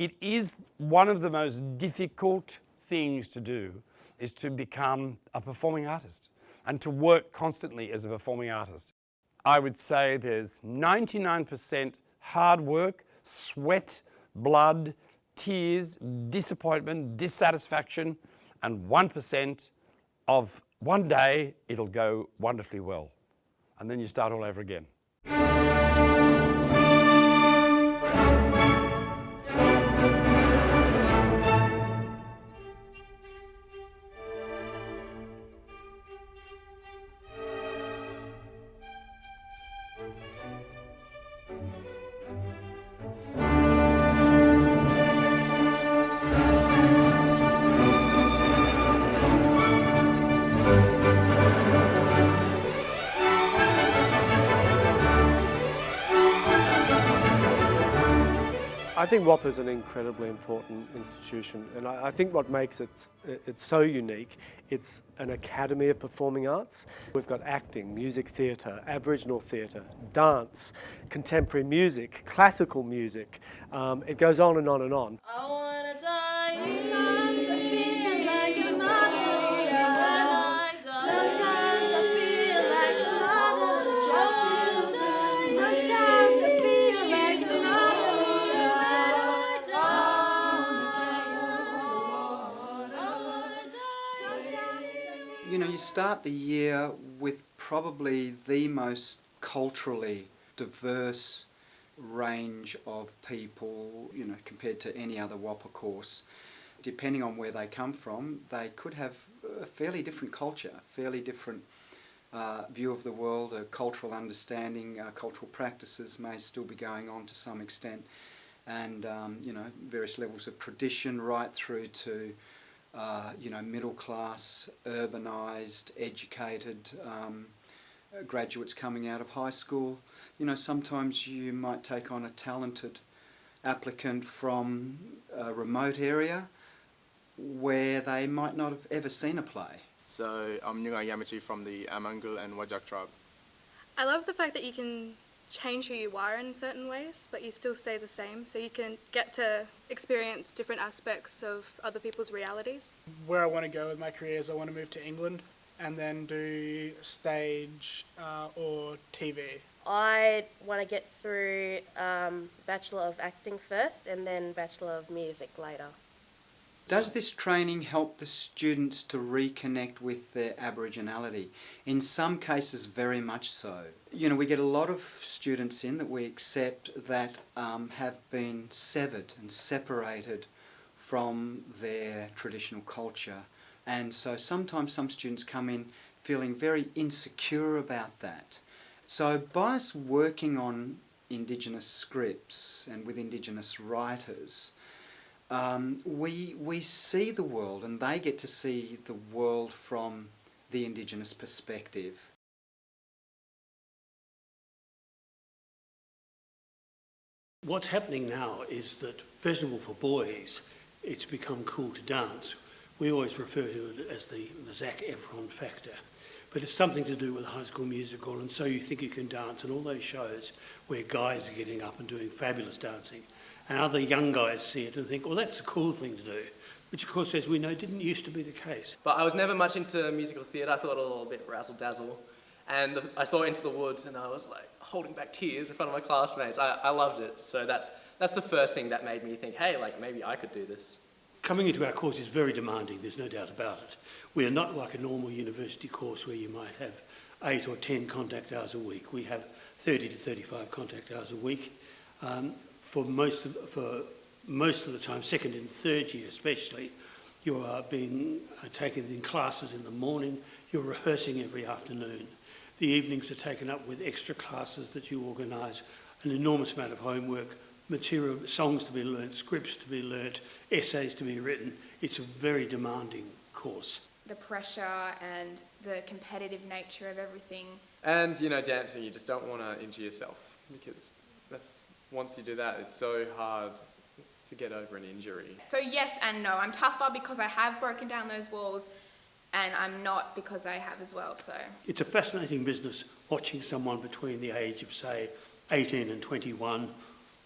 It is one of the most difficult things to do, is to become a performing artist and to work constantly as a performing artist. I would say there's 99% hard work, sweat, blood, tears, disappointment, dissatisfaction, and 1% of one day it'll go wonderfully well. And then you start all over again. I think WAAP is an incredibly important institution, and I think what makes it so unique, it's an academy of performing arts. We've got acting, music theatre, Aboriginal theatre, dance, contemporary music, classical music. It goes on and on and on. I wanna die. Sometimes I feel like another child. Sometimes I feel like another child. Sometimes I feel like another child. You know, you start the year with probably the most culturally diverse range of people, you know, compared to any other WAAPA course. Depending on where they come from, they could have a fairly different culture, a fairly different view of the world, a cultural understanding, cultural practices may still be going on to some extent, and you know, various levels of tradition right through to you know, middle class, urbanised, educated graduates coming out of high school. You know, sometimes you might take on a talented applicant from a remote area where they might not have ever seen a play. So I'm Nyunga Yamachi from the Amangul and Wajak tribe. I love the fact that you can change who you are in certain ways, but you still stay the same, so you can get to experience different aspects of other people's realities. Where I want to go with my career is I want to move to England and then do stage or TV. I want to get through Bachelor of Acting first and then Bachelor of Music later. Does this training help the students to reconnect with their Aboriginality? In some cases, very much so. You know, we get a lot of students in that we accept that have been severed and separated from their traditional culture. And so sometimes some students come in feeling very insecure about that. So by us working on Indigenous scripts and with Indigenous writers, we see the world, and they get to see the world from the Indigenous perspective. What's happening now is that, first of all, for boys, it's become cool to dance. We always refer to it as the Zac Efron factor. But it's something to do with High School Musical, and So You Think You Can Dance, and all those shows where guys are getting up and doing fabulous dancing. And other young guys see it and think, well, that's a cool thing to do, which, of course, as we know, didn't used to be the case. But I was never much into musical theatre. I thought it was a little bit razzle-dazzle. And I saw Into the Woods, and I was like holding back tears in front of my classmates. I loved it. So that's the first thing that made me think, hey, like maybe I could do this. Coming into our course is very demanding, there's no doubt about it. We are not like a normal university course where you might have 8 or 10 contact hours a week. We have 30 to 35 contact hours a week. For most of the time, second and third year especially, you are being taken in classes in the morning, you're rehearsing every afternoon. The evenings are taken up with extra classes that you organise, an enormous amount of homework, material, songs to be learnt, scripts to be learnt, essays to be written. It's a very demanding course. The pressure and the competitive nature of everything. And, you know, dancing, you just don't want to injure yourself, because once you do that, it's so hard to get over an injury. So yes and no. I'm tougher because I have broken down those walls, and I'm not because I have as well, so. It's a fascinating business watching someone between the age of, say, 18 and 21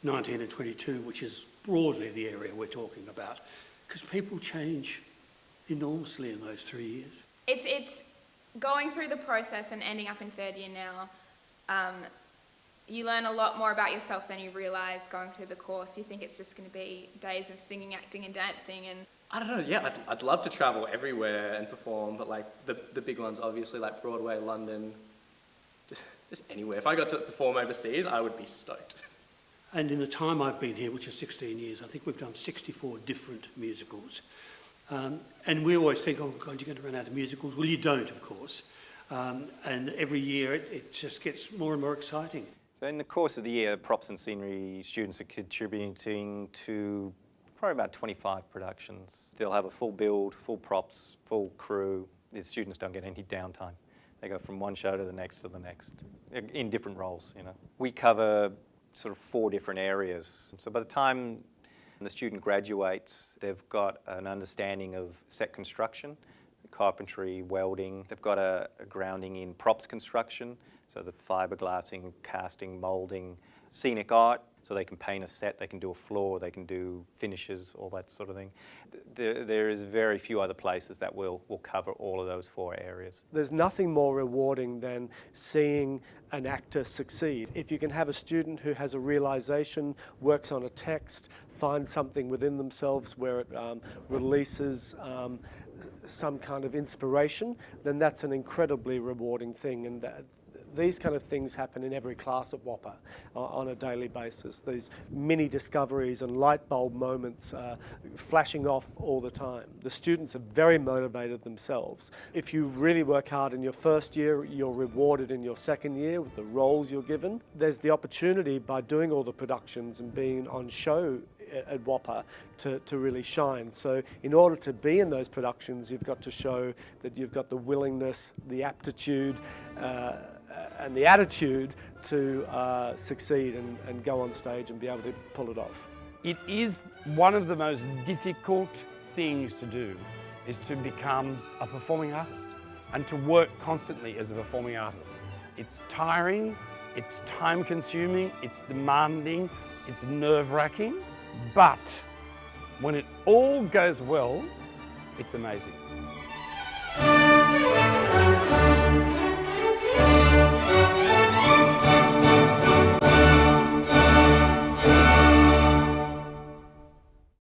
19 and 22, which is broadly the area we're talking about, because people change enormously in those 3 years. It's going through the process and ending up in third year now. You learn a lot more about yourself than you realise going through the course. You think it's just going to be days of singing, acting and dancing and... I don't know, yeah, I'd love to travel everywhere and perform, but like the big ones obviously, like Broadway, London, just anywhere. If I got to perform overseas, I would be stoked. And in the time I've been here, which is 16 years, I think we've done 64 different musicals. And we always think, oh God, you're going to run out of musicals. Well, you don't, of course. And every year it just gets more and more exciting. So in the course of the year, props and scenery students are contributing to probably about 25 productions. They'll have a full build, full props, full crew. The students don't get any downtime. They go from one show to the next in different roles, you know. We cover sort of 4 different areas. So by the time the student graduates, they've got an understanding of set construction, carpentry, welding. They've got a grounding in props construction, so the fiberglassing, casting, moulding, scenic art, so they can paint a set, they can do a floor, they can do finishes, all that sort of thing. There is very few other places that will cover all of those 4 areas. There's nothing more rewarding than seeing an actor succeed. If you can have a student who has a realisation, works on a text, finds something within themselves where it releases some kind of inspiration, then that's an incredibly rewarding thing. And these kind of things happen in every class at WAPA on a daily basis. These mini discoveries and light bulb moments flashing off all the time. The students are very motivated themselves. If you really work hard in your first year, you're rewarded in your second year with the roles you're given. There's the opportunity by doing all the productions and being on show at WAPA to really shine. So in order to be in those productions, you've got to show that you've got the willingness, the aptitude, and the attitude to succeed and go on stage and be able to pull it off. It is one of the most difficult things to do, is to become a performing artist and to work constantly as a performing artist. It's tiring, it's time consuming, it's demanding, it's nerve-wracking, but when it all goes well, it's amazing.